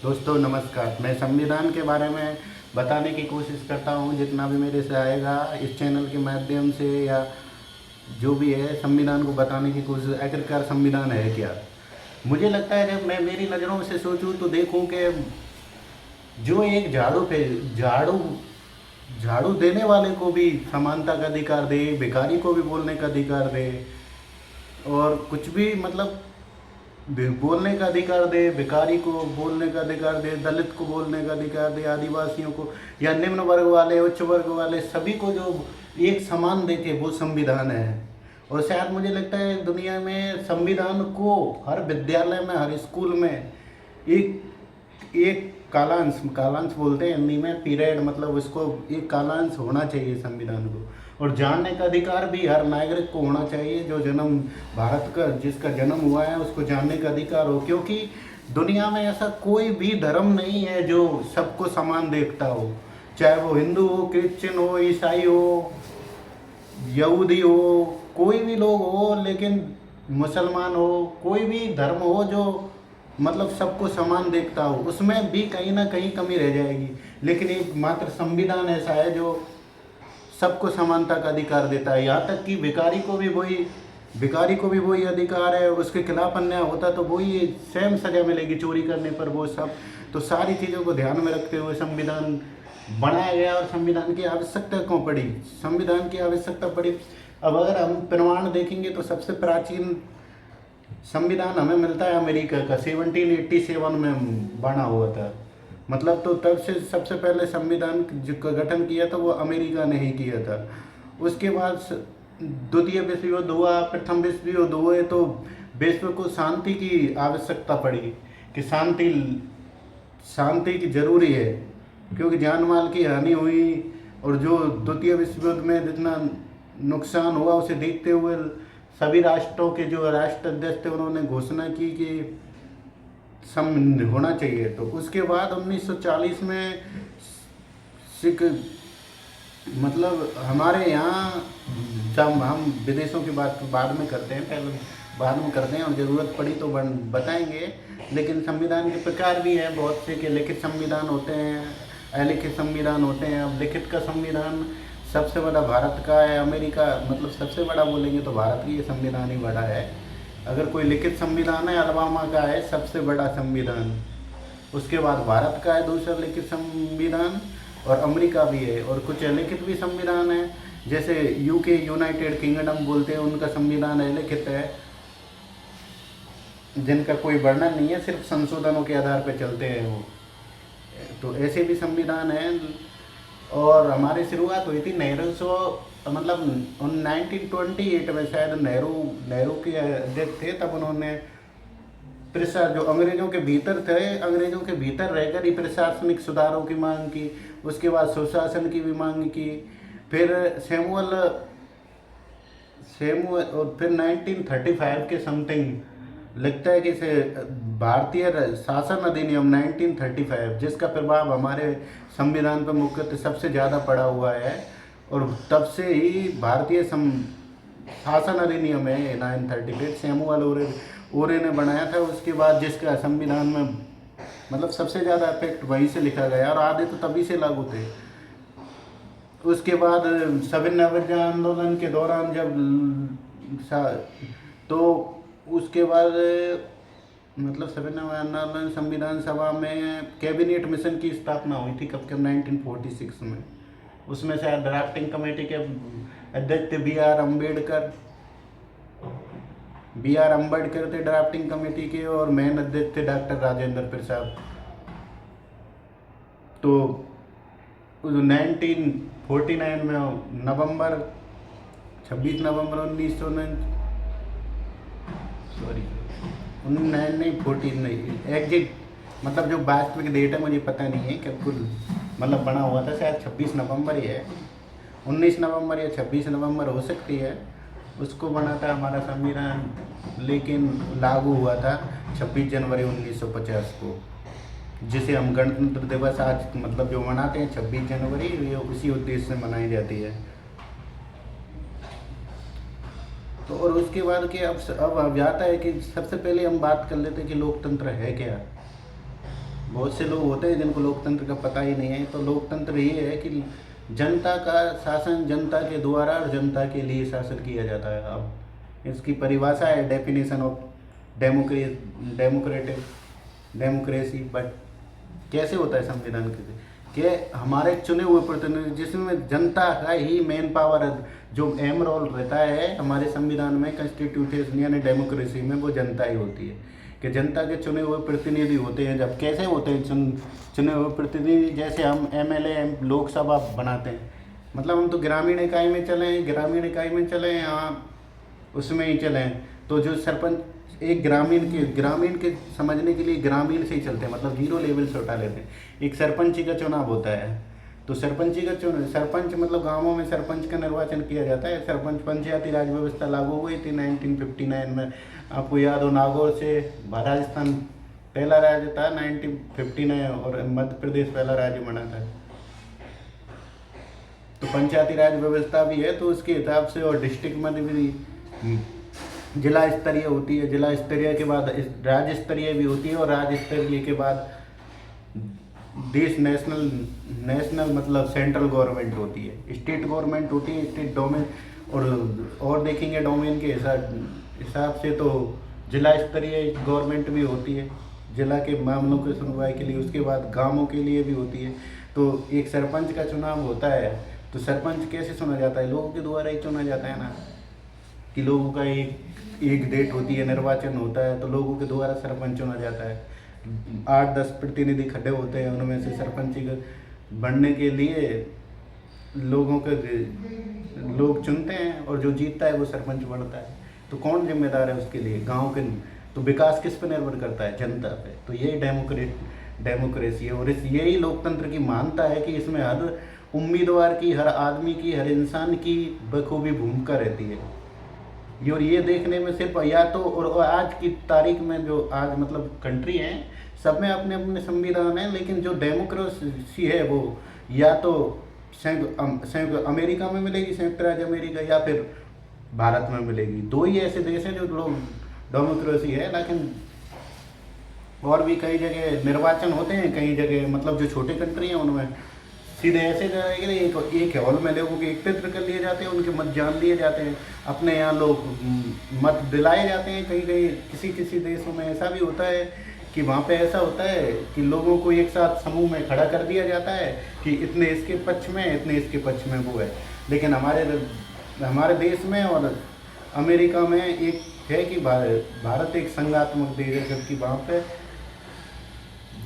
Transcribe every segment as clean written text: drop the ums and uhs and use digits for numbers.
दोस्तों नमस्कार। मैं संविधान के बारे में बताने की कोशिश करता हूँ जितना भी मेरे से आएगा इस चैनल के माध्यम से, या जो भी है संविधान को बताने की कोशिश। आखिरकार संविधान है क्या? मुझे लगता है जब मैं मेरी नज़रों से सोचूं तो देखूं कि जो एक झाड़ू झाड़ू देने वाले को भी समानता का अधिकार दे, भिखारी को भी बोलने का अधिकार दे, और कुछ भी मतलब बोलने का अधिकार दे, भिखारी को बोलने का अधिकार दे, दलित को बोलने का अधिकार दे, आदिवासियों को या निम्न वर्ग वाले, उच्च वर्ग वाले, सभी को जो एक समान देखे, वो संविधान है। और शायद मुझे लगता है दुनिया में संविधान को हर विद्यालय में, हर स्कूल में एक एक कालांश कालांश बोलते हैं हिंदी में, पीरियड, मतलब उसको एक कालांश होना चाहिए संविधान को। और जानने का अधिकार भी हर नागरिक को होना चाहिए, जो जन्म भारत का, जिसका जन्म हुआ है, उसको जानने का अधिकार हो। क्योंकि दुनिया में ऐसा कोई भी धर्म नहीं है जो सबको समान देखता हो, चाहे वो हिंदू हो, क्रिश्चियन हो, ईसाई हो, यहूदी हो, कोई भी लोग हो, लेकिन मुसलमान हो, कोई भी धर्म हो जो मतलब सबको समान देखता हो, उसमें भी कहीं ना कहीं कमी रह जाएगी। लेकिन एक मात्र संविधान ऐसा है जो सबको समानता का अधिकार देता है। यहाँ तक कि भिखारी को भी वही अधिकार है, उसके खिलाफ अन्याय होता तो वही सेम सजा मिलेगी चोरी करने पर, वो सब। तो सारी चीज़ों को ध्यान में रखते हुए संविधान बनाया गया। और संविधान की आवश्यकता क्यों पड़ी? संविधान की आवश्यकता पड़ी, अब अगर हम प्रमाण देखेंगे तो सबसे प्राचीन संविधान हमें मिलता है अमेरिका का, 1787 में बना हुआ था। मतलब तो तब से सबसे पहले संविधान का गठन किया था वो अमेरिका ने ही किया था। उसके बाद द्वितीय विश्व युद्ध हुआ, प्रथम विश्व युद्ध हुए, तो विश्व को शांति की आवश्यकता पड़ी कि शांति की जरूरी है, क्योंकि जान माल की हानि हुई। और जो द्वितीय विश्व युद्ध में जितना नुकसान हुआ उसे देखते हुए सभी राष्ट्रों के जो राष्ट्राध्यक्ष थे उन्होंने घोषणा की कि सम होना चाहिए। तो उसके बाद 1940 में सिख, मतलब हमारे यहाँ, जब हम विदेशों की बात बाद में करते हैं, पहले बाद में करते हैं, और ज़रूरत पड़ी तो बताएंगे। लेकिन संविधान के प्रकार भी हैं बहुत से, के लिखित संविधान होते हैं, अलिखित संविधान होते हैं। अब लिखित का संविधान सबसे बड़ा भारत का है। अमेरिका, मतलब सबसे बड़ा बोलेंगे तो भारत की ये संविधान ही बड़ा है। अगर कोई लिखित संविधान है, अलबामा का है सबसे बड़ा संविधान। उसके बाद भारत का है दूसरा लिखित संविधान, और अमेरिका भी है। और कुछ अलिखित भी संविधान है, जैसे यूके, यूनाइटेड किंगडम बोलते हैं, उनका संविधान अलिखित है, जिनका कोई वर्णन नहीं है, सिर्फ संशोधनों के आधार पर चलते हैं वो। तो ऐसे भी संविधान हैं। और हमारी शुरुआत हुई थी नेहरू से, मतलब 1928 में शायद नेहरू के अध्यक्ष थे, तब उन्होंने जो अंग्रेजों के भीतर थे, अंग्रेजों के भीतर रहकर ही प्रशासनिक सुधारों की मांग की। उसके बाद सुशासन की भी मांग की। फिर और फिर 1935 के समथिंग लगता है कि भारतीय शासन अधिनियम 1935, जिसका प्रभाव हमारे संविधान पर मुख्यतः सबसे ज़्यादा पड़ा हुआ है। और तब से ही भारतीय शासन अधिनियम है 1935, सैमुअल ओरे ने बनाया था। उसके बाद जिसका संविधान में मतलब सबसे ज़्यादा इफेक्ट वहीं से लिखा गया, और आधे तो तभी से लागू थे। उसके बाद सविनय अवज्ञा आंदोलन के दौरान तो उसके बाद मतलब सविनय आंदोलन, संविधान सभा में कैबिनेट मिशन की स्थापना हुई थी कब 1946 में। उसमें शायद ड्राफ्टिंग कमेटी के अध्यक्ष थे बी आर अम्बेडकर थे ड्राफ्टिंग कमेटी के, और मेन अध्यक्ष थे डॉक्टर राजेंद्र प्रसाद। तो 1949 में नवंबर 26 नवंबर 1914 नहीं, एग्जिट मतलब जो वास्तविक डेट है मुझे पता नहीं है, बिल्कुल मतलब बना हुआ था, शायद 26 नवंबर ही है, 19 नवंबर या 26 नवंबर हो सकती है। उसको बना था हमारा संविधान, लेकिन लागू हुआ था 26 जनवरी 1950 को, जिसे हम गणतंत्र दिवस आज मतलब जो मनाते हैं 26 जनवरी, ये उसी उद्देश्य से मनाई जाती है। तो और उसके बाद कि अब जाता है कि सबसे पहले हम बात कर लेते हैं कि लोकतंत्र है क्या। बहुत से लोग होते हैं जिनको लोकतंत्र का पता ही नहीं है। तो लोकतंत्र ये है कि जनता का शासन जनता के द्वारा और जनता के लिए शासन किया जाता है। अब इसकी परिभाषा है definition of democratic democracy. But कैसे होता है संविधान के हमारे चुने हुए प्रतिनिधि, जिसमें जनता का ही मेन पावर है, जो अहम रोल रहता है हमारे संविधान में, कॉन्स्टिट्यूशन यानी डेमोक्रेसी में, वो जनता ही होती है कि जनता के चुने हुए प्रतिनिधि होते हैं। जब कैसे होते हैं चुने हुए प्रतिनिधि, जैसे हम एमएलए लोकसभा बनाते हैं, मतलब हम तो ग्रामीण इकाई में चले यहाँ उसमें ही चले। तो जो सरपंच एक ग्रामीण के समझने के लिए ग्रामीण से ही चलते हैं, मतलब जीरो लेवल से उठा लेते हैं। एक सरपंची का चुनाव होता है, तो सरपंच मतलब गांवों में सरपंच का निर्वाचन किया जाता है। सरपंच पंचायती राज व्यवस्था लागू हुई थी 1959 में। आपको याद हो, नागौर से राजस्थान पहला राज्य था 1959, और मध्य प्रदेश पहला राज्य बना था। तो पंचायती राज व्यवस्था भी है, तो उसके हिसाब से, और डिस्ट्रिक्ट में भी जिला स्तरीय होती है। जिला स्तरीय के बाद राज्य स्तरीय भी होती है, और राज्य स्तरीय के बाद देश नेशनल मतलब सेंट्रल गवर्नमेंट होती है, स्टेट गवर्नमेंट होती है, स्टेट डोमेन। और देखेंगे डोमेन के हिसाब से तो जिला स्तरीय गवर्नमेंट भी होती है, जिला के मामलों की सुनवाई के लिए। उसके बाद गांवों के लिए भी होती है। तो एक सरपंच का चुनाव होता है, तो सरपंच कैसे चुना जाता है? लोगों के द्वारा ही चुना जाता है ना, कि लोगों का एक डेट होती है, निर्वाचन होता है, तो लोगों के द्वारा सरपंच चुना जाता है। 8-10 प्रतिनिधि खड़े होते हैं, उनमें से सरपंच बनने के लिए लोग चुनते हैं, और जो जीतता है वो सरपंच बनता है। तो कौन जिम्मेदार है उसके लिए? गांव के। तो विकास किस पर निर्भर करता है? जनता पे। तो यही डेमोक्रेसी है, और यही लोकतंत्र की मान्यता है कि इसमें हर उम्मीदवार की, हर आदमी की, हर इंसान की बखूबी भूमिका रहती है। और ये देखने में सिर्फ या तो, और आज की तारीख में जो आज मतलब कंट्री है, सब में अपने अपने संविधान है, लेकिन जो डेमोक्रेसी है वो या तो संयुक्त अमेरिका में मिलेगी, संयुक्त राज्य अमेरिका, या फिर भारत में मिलेगी। दो ही ऐसे देश हैं जो लोग डेमोक्रेसी है। लेकिन और भी कई जगह निर्वाचन होते हैं, कई जगह मतलब जो छोटे कंट्री हैं उनमें सीधे ऐसे जाएंगे, एक हॉल में लोगों के एकत्रित कर लिए जाते हैं, उनके मत जान लिए जाते हैं। अपने यहाँ लोग मत दिलाए जाते हैं। कहीं कहीं किसी देशों में ऐसा भी होता है कि वहाँ पे ऐसा होता है कि लोगों को एक साथ समूह में खड़ा कर दिया जाता है कि इतने इसके पक्ष में, इतने इसके पक्ष में वो है। लेकिन हमारे देश में और अमेरिका में एक है कि भारत एक संघात्मक देश है, जबकि वहाँ पे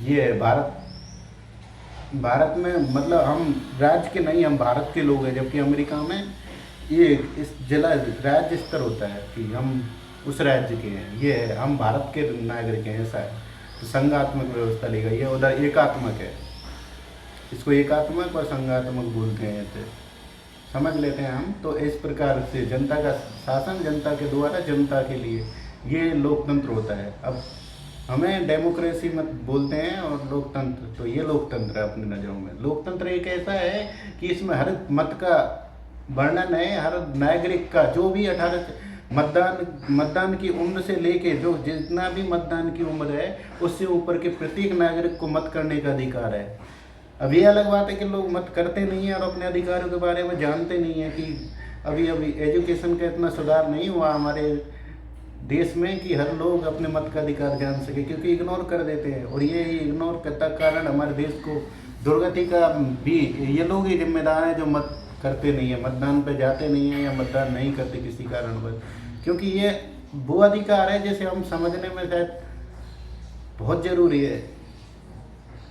ये है भारत में मतलब हम राज्य के नहीं, हम भारत के लोग हैं। जबकि अमेरिका में ये इस जिला राज्य स्तर होता है कि हम उस राज्य के हैं, ये है हम भारत के नागरिक हैं, ऐसा है। तो संघात्मक व्यवस्था ली गई है। उधर एकात्मक है, इसको एकात्मक और संघात्मक बोलते हैं, तो समझ लेते हैं हम। तो इस प्रकार से जनता का शासन जनता के द्वारा जनता के लिए, ये लोकतंत्र होता है। अब हमें डेमोक्रेसी मत बोलते हैं और लोकतंत्र, तो ये लोकतंत्र है अपनी नज़रों में। लोकतंत्र एक ऐसा है कि इसमें हर मत का वर्णन है, हर नागरिक का, जो भी 18 मतदान की उम्र से लेके जो जितना भी मतदान की उम्र है, उससे ऊपर के प्रत्येक नागरिक को मत करने का अधिकार है। अब ये अलग बात है कि लोग मत करते नहीं हैं और अपने अधिकारों के बारे में जानते नहीं हैं कि अभी एजुकेशन का इतना सुधार नहीं हुआ हमारे देश में कि हर लोग अपने मत का अधिकार जान सके, क्योंकि इग्नोर कर देते हैं। और ये इग्नोर करता कारण हमारे देश को दुर्गति का भी ये लोग ही जिम्मेदार हैं जो मत करते नहीं है, मतदान पे जाते नहीं हैं या मतदान नहीं करते किसी कारण पर। क्योंकि ये वो अधिकार है जिसे हम समझने में शायद बहुत ज़रूरी है।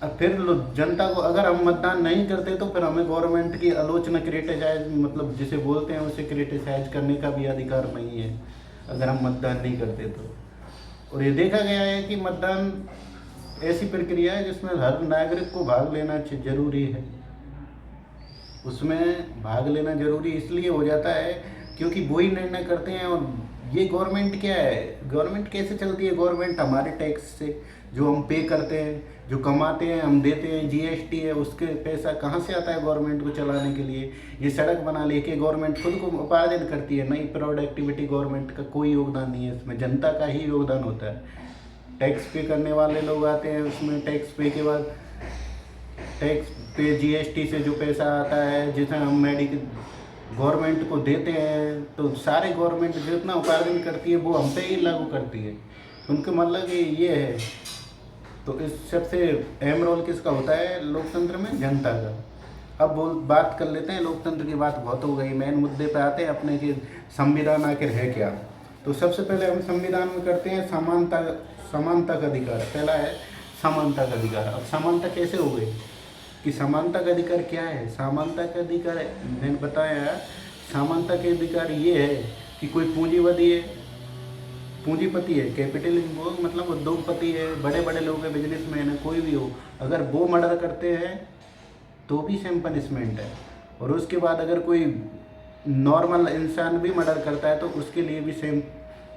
अब फिर जनता को, अगर हम मतदान नहीं करते तो फिर हमें गवर्नमेंट की आलोचना, क्रिटिसाइज मतलब जिसे बोलते हैं उसे क्रिटिसाइज करने का भी अधिकार नहीं है अगर हम मतदान नहीं करते तो। और ये देखा गया है कि मतदान ऐसी प्रक्रिया है जिसमें हर नागरिक को भाग लेना जरूरी है। उसमें भाग लेना जरूरी इसलिए हो जाता है क्योंकि वो ही निर्णय करते हैं। और ये गवर्नमेंट क्या है, गवर्नमेंट कैसे चलती है? गवर्नमेंट हमारे टैक्स से जो हम पे करते हैं, जो कमाते हैं, हम देते हैं, जीएसटी है, उसके पैसा कहाँ से आता है गवर्नमेंट को चलाने के लिए? ये सड़क बना लेके गवर्नमेंट खुद को उपार्जन करती है, नई प्रोडक्टिविटी गवर्नमेंट का कोई योगदान नहीं है इसमें, जनता का ही योगदान होता है। टैक्स पे करने वाले लोग आते हैं, उसमें टैक्स पे के बाद टैक्स पे जीएसटी से जो पैसा आता है जिसे हम गवर्नमेंट को देते हैं, तो सारे गवर्नमेंट जितना उपार्जन करती है वो हम पे ही लागू करती है। उनका मतलब कि ये है। तो इस सबसे अहम रोल किसका होता है लोकतंत्र में? जनता का। अब बात कर लेते हैं, लोकतंत्र की बात बहुत हो गई, मेन मुद्दे पे आते हैं अपने कि संविधान आखिर है क्या। तो सबसे पहले हम संविधान में करते हैं समानता का अधिकार। पहला है समानता का अधिकार। अब समानता कैसे हो गई कि समानता का अधिकार क्या है? समानता का अधिकार मैंने बताया, समानता के अधिकार ये है कि कोई पूंजीपति है, कैपिटलिज्म वो मतलब उद्योगपति है, बड़े बड़े लोग हैं, बिजनेसमैन है, कोई भी हो, अगर वो मर्डर करते हैं तो भी सेम पनिशमेंट है। और उसके बाद अगर कोई नॉर्मल इंसान भी मर्डर करता है तो उसके लिए भी सेम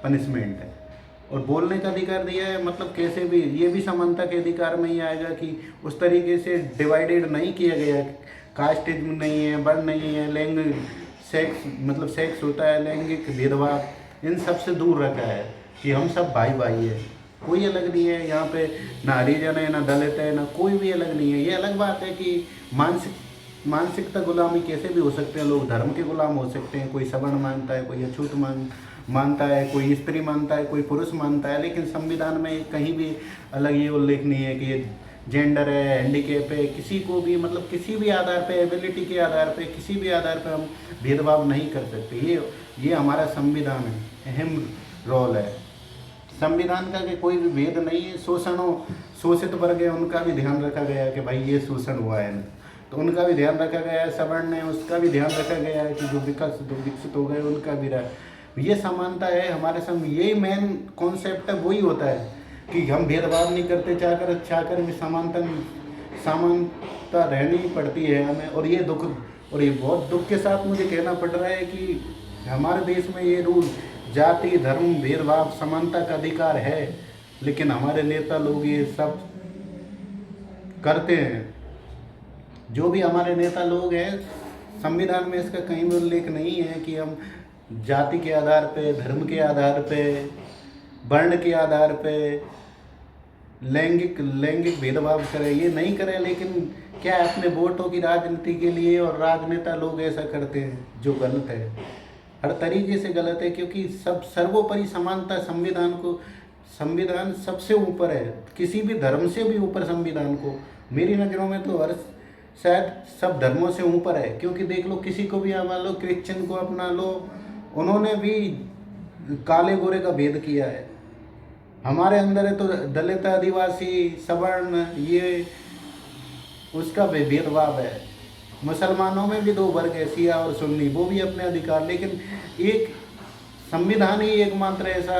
पनिशमेंट है। और बोलने का अधिकार दिया है, मतलब कैसे भी ये भी समानता के अधिकार में ही आएगा कि उस तरीके से डिवाइडेड नहीं किया गया, कास्टिज्म नहीं है, वर्ण नहीं है, लैंग्वेज सेक्स मतलब सेक्स होता है, लैंगिक भेदभाव, इन सब से दूर रखा है कि हम सब भाई भाई है, कोई अलग नहीं है यहाँ पे, ना हरिजन है, ना दलित है, ना कोई भी अलग नहीं है। ये अलग बात है कि मानसिकता गुलामी कैसे भी हो सकते हैं, लोग धर्म के गुलाम हो सकते हैं, कोई सवर्ण मानता है, कोई अछूत मानता है, कोई स्त्री मानता है, कोई पुरुष मानता है, लेकिन संविधान में कहीं भी अलग ये उल्लेख नहीं है कि ये जेंडर है, हैंडीकैप है, किसी को भी मतलब किसी भी आधार पे, एबिलिटी के आधार पे, किसी भी आधार पे हम भेदभाव नहीं कर सकते। ये हमारा संविधान है, अहम रोल है संविधान का कि कोई भी भेद नहीं है। शोषित वर्ग है उनका भी ध्यान रखा गया है कि भाई ये शोषण हुआ है, तो उनका भी ध्यान रखा गया है। सवर्ण है उसका भी ध्यान रखा गया है कि जो विकसित हो गए उनका भी ये समानता है हमारे यही मेन कॉन्सेप्ट है। वही होता है कि हम भेदभाव नहीं करते, चाहकर भी समानता रहनी पड़ती है हमें। और ये बहुत दुख के साथ मुझे कहना पड़ रहा है कि हमारे देश में ये रूल जाति धर्म भेदभाव समानता का अधिकार है, लेकिन हमारे नेता लोग ये सब करते हैं। जो भी हमारे नेता लोग हैं, संविधान में इसका कहीं भी उल्लेख नहीं है कि हम जाति के आधार पे, धर्म के आधार पे, वर्ण के आधार पे लैंगिक भेदभाव करें, ये नहीं करें। लेकिन क्या है, अपने वोटों की राजनीति के लिए और राजनेता लोग ऐसा करते हैं, जो गलत है, हर तरीके से गलत है। क्योंकि सब सर्वोपरि समानता, संविधान सबसे ऊपर है, किसी भी धर्म से भी ऊपर संविधान को मेरी नज़रों में तो शायद सब धर्मों से ऊपर है। क्योंकि देख लो, किसी को भी मान लो, क्रिश्चियन को अपना लो, उन्होंने भी काले गोरे का भेद किया है। हमारे अंदर है तो दलित, आदिवासी, सवर्ण, ये उसका भेदभाव है। मुसलमानों में भी दो वर्ग है, शिया और सुन्नी, वो भी अपने अधिकार। लेकिन एक संविधान ही एकमात्र ऐसा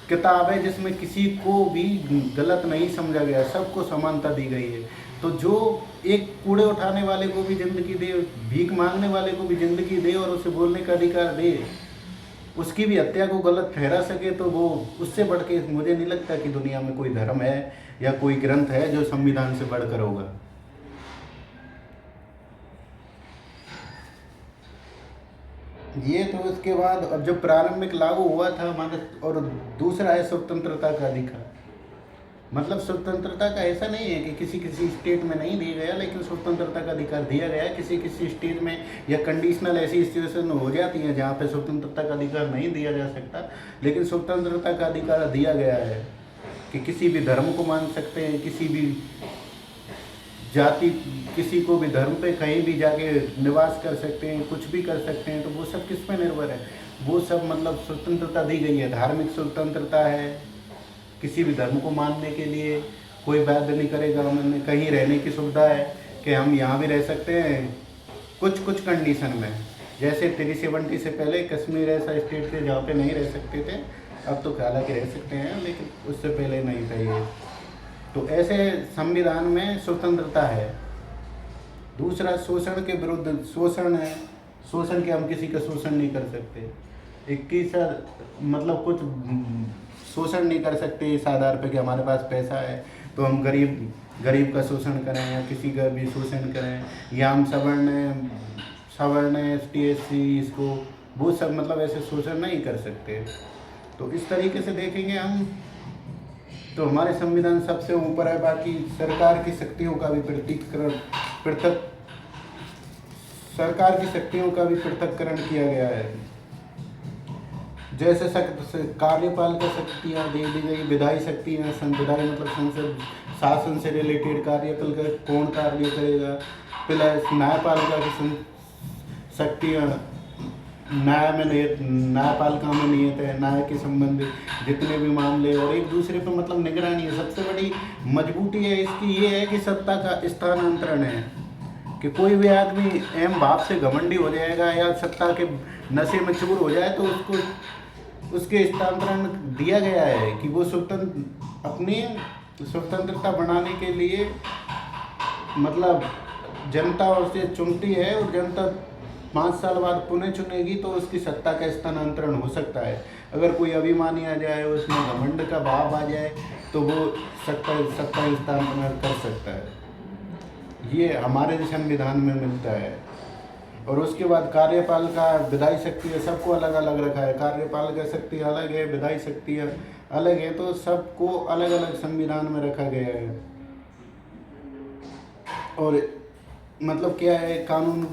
किताब है जिसमें किसी को भी गलत नहीं समझा गया, सबको समानता दी गई है। तो जो एक कूड़े उठाने वाले को भी जिंदगी दे, भीख मांगने वाले को भी जिंदगी दे और उसे बोलने का अधिकार दे, उसकी भी हत्या को गलत ठहरा सके, तो वो उससे बढ़ के मुझे नहीं लगता कि दुनिया में कोई धर्म है या कोई ग्रंथ है जो संविधान से बढ़कर होगा। ये तो इसके बाद अब जब प्रारंभिक लागू हुआ था हमारे, और दूसरा है स्वतंत्रता का अधिकार। मतलब स्वतंत्रता का ऐसा नहीं है कि किसी स्टेट में नहीं दिया गया, लेकिन स्वतंत्रता का अधिकार दिया गया है। किसी स्टेट में या कंडीशनल ऐसी सिचुएशन हो जाती है जहाँ पे स्वतंत्रता का अधिकार नहीं दिया जा सकता, लेकिन स्वतंत्रता का अधिकार दिया गया है कि किसी भी धर्म को मान सकते हैं, किसी भी जाति, किसी को भी धर्म पे कहीं भी जाके निवास कर सकते हैं, कुछ भी कर सकते हैं। तो वो सब किस पे निर्भर है? वो सब मतलब स्वतंत्रता दी गई है। धार्मिक स्वतंत्रता है, किसी भी धर्म को मानने के लिए कोई बाध्य नहीं करेगा। हमें कहीं रहने की सुविधा है कि हम यहाँ भी रह सकते हैं कुछ कंडीशन में। जैसे 370 से पहले कश्मीर ऐसा स्टेट थे जहाँ पे नहीं रह सकते थे, अब तो हालांकि रह सकते हैं, लेकिन उससे पहले नहीं था ये। तो ऐसे संविधान में स्वतंत्रता है। दूसरा शोषण के विरुद्ध शोषण है, शोषण के हम किसी का शोषण नहीं कर सकते। 21 मतलब कुछ शोषण नहीं कर सकते इस आधार पे कि हमारे पास पैसा है तो हम गरीब का शोषण करें या किसी का भी शोषण करें, या हम सवर्ण ST SC इसको वो सब मतलब ऐसे शोषण नहीं कर सकते। तो इस तरीके से देखेंगे हम तो हमारे संविधान सबसे ऊपर है। बाकी सरकार की शक्तियों का भी पृथक सरकार की शक्तियों का भी पृथक्करण किया गया है। जैसे कार्यपालिका शक्तियाँ दे दी गई, विधायी शक्तियाँ, विधायी मतलब संसद, शासन से रिलेटेड कार्यपालिका कौन कार्य करेगा, प्लस न्यायपालिका की शक्तियाँ न्यायपालिका में नियत है, न्याय के संबंधित जितने भी मामले और एक दूसरे पर मतलब निगरानी है। सबसे बड़ी मजबूती है इसकी ये है कि सत्ता का स्थानांतरण है, कि कोई भी आदमी एम भाव से घमंडी हो जाएगा या सत्ता के नशे में चूर हो जाए तो उसके स्थानांतरण दिया गया है कि वो अपनी स्वतंत्रता बनाने के लिए मतलब जनता उसे चुनती है और जनता 5 साल बाद पुनः चुनेगी तो उसकी सत्ता का स्थानांतरण हो सकता है। अगर कोई अभिमानी आ जाए, उसमें घमंड का भाव आ जाए तो वो सत्ता स्थानांतरण कर सकता है। ये हमारे संविधान में मिलता है। और उसके बाद कार्यपालिका, विधायी शक्ति है, सबको अलग अलग रखा है। कार्यपालिका शक्ति अलग है, विधायी शक्तियाँ अलग है, तो सबको अलग अलग संविधान में रखा गया है। और मतलब क्या है, कानून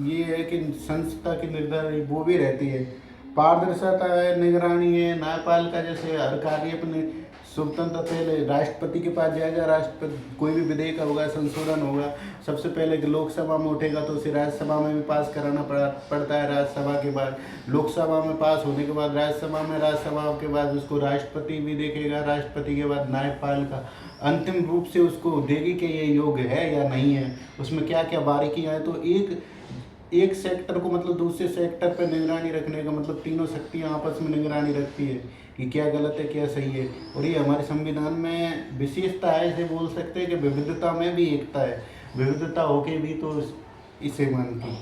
ये है कि संस्था की निर्धारित वो भी रहती है, पारदर्शिता है, निगरानी है। न्यायपालिका जैसे हर कार्य अपने स्वतंत्र पहले राष्ट्रपति के पास जाएगा, राष्ट्रपति कोई भी विधेयक होगा, संशोधन होगा, सबसे पहले लोकसभा में उठेगा तो उसे राज्यसभा में भी पास कराना पड़ता है। राज्यसभा के बाद लोकसभा में पास होने के बाद राज्यसभा के बाद उसको राष्ट्रपति भी देखेगा, राष्ट्रपति के बाद न्यायपालिका अंतिम रूप से उसको देगी कि ये योग्य है या नहीं है, उसमें क्या क्या बारीकियाँ हैं। तो एक सेक्टर को मतलब दूसरे सेक्टर पर निगरानी रखने का मतलब तीनों शक्तियाँ आपस में निगरानी रखती है कि क्या गलत है क्या सही है। और ये हमारे संविधान में विशेषता है, इसे बोल सकते हैं कि विविधता में भी एकता है, विविधता होके भी तो इसे मानती।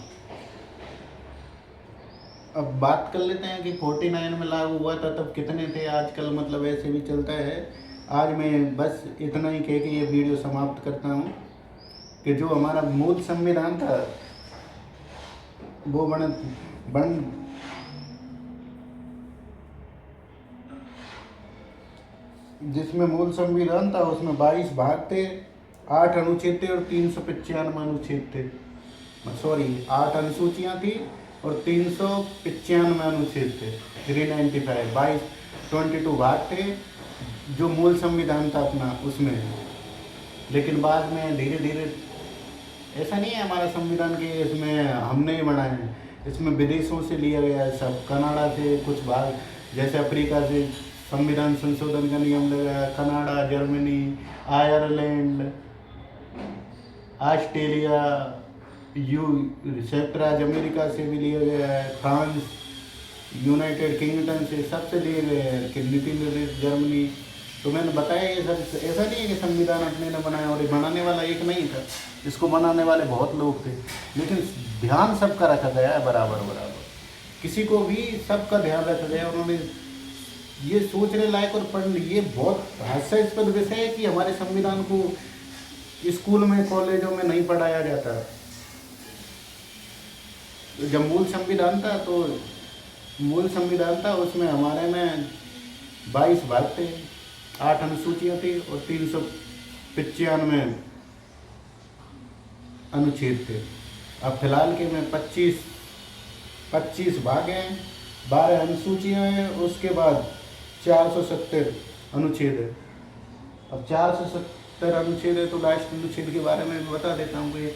अब बात कर लेते हैं कि 49 में लागू हुआ था तब कितने थे, आजकल मतलब ऐसे भी चलता है। आज मैं बस इतना ही कह के ये वीडियो समाप्त करता हूँ कि जो हमारा मूल संविधान था वो जिसमें मूल संविधान था उसमें 22 भाग थे, 8 अनुच्छेद थे और 395 अनुच्छेद थे। सॉरी, 8 अनुसूचियाँ थी और 395 अनुच्छेद थे। 395 22 भाग थे जो मूल संविधान था अपना उसमें। लेकिन बाद में धीरे धीरे ऐसा नहीं है हमारा संविधान के इसमें हमने ही बनाए हैं, इसमें विदेशों से लिया गया है सब। कनाडा से कुछ भाग, जैसे अफ्रीका से संविधान संशोधन का नियम लगाया, कनाडा, जर्मनी, आयरलैंड, ऑस्ट्रेलिया, संयुक्त राज्य अमेरिका से भी लिया गया है, फ्रांस, यूनाइटेड किंगडम से सबसे लिए गए हैं कि नीति निर्देश जर्मनी। तो मैंने बताया ये सब ऐसा नहीं है कि संविधान अपने ने बनाया, और ये बनाने वाला एक नहीं था, इसको बनाने वाले बहुत लोग थे, लेकिन ध्यान सबका रखा गया है बराबर बराबर, किसी को भी सबका ध्यान रखा गया। उन्होंने ये सोचने लायक और पढ़ने, ये बहुत हास्यास्पद विषय है कि हमारे संविधान को स्कूल में कॉलेजों में नहीं पढ़ाया जाता। जब मूल संविधान था उसमें हमारे में 22 भाग थे, 8 अनुसूचियाँ थी और 395 अनुच्छेद थे। अब फिलहाल के में 25 भाग हैं, 12 अनुसूचियाँ हैं, उसके बाद 470 अनुच्छेद है। अब 470 अनुच्छेद है तो लास्ट अनुच्छेद के बारे में बता देता हूँ कि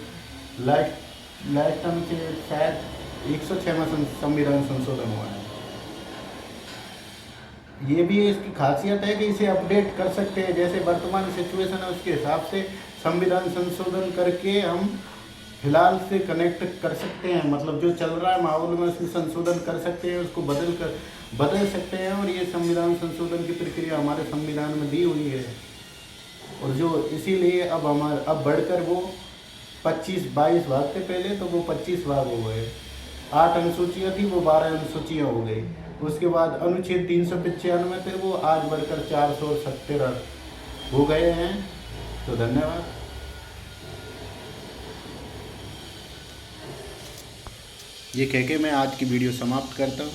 लास्ट अनुच्छेद शायद 106वां संविधान संशोधन हुआ है। ये भी इसकी खासियत है कि इसे अपडेट कर सकते हैं, जैसे वर्तमान सिचुएशन है उसके हिसाब से संविधान संशोधन करके हम फिलहाल से कनेक्ट कर सकते हैं। मतलब जो चल रहा है माहौल में उसमें संशोधन कर सकते हैं, उसको बदल सकते हैं। और ये संविधान संशोधन की प्रक्रिया हमारे संविधान में दी हुई है, और जो इसीलिए अब बढ़कर वो 22 भाग थे पहले, तो वो 25 भाग हो गए। 8 अनुसूचियाँ थी वो 12 अनुसूचियाँ हो गई। उसके बाद अनुच्छेद 395 थे वो आज बढ़कर 470 हो गए हैं। तो धन्यवाद। ये कह के मैं आज की वीडियो समाप्त करता हूँ।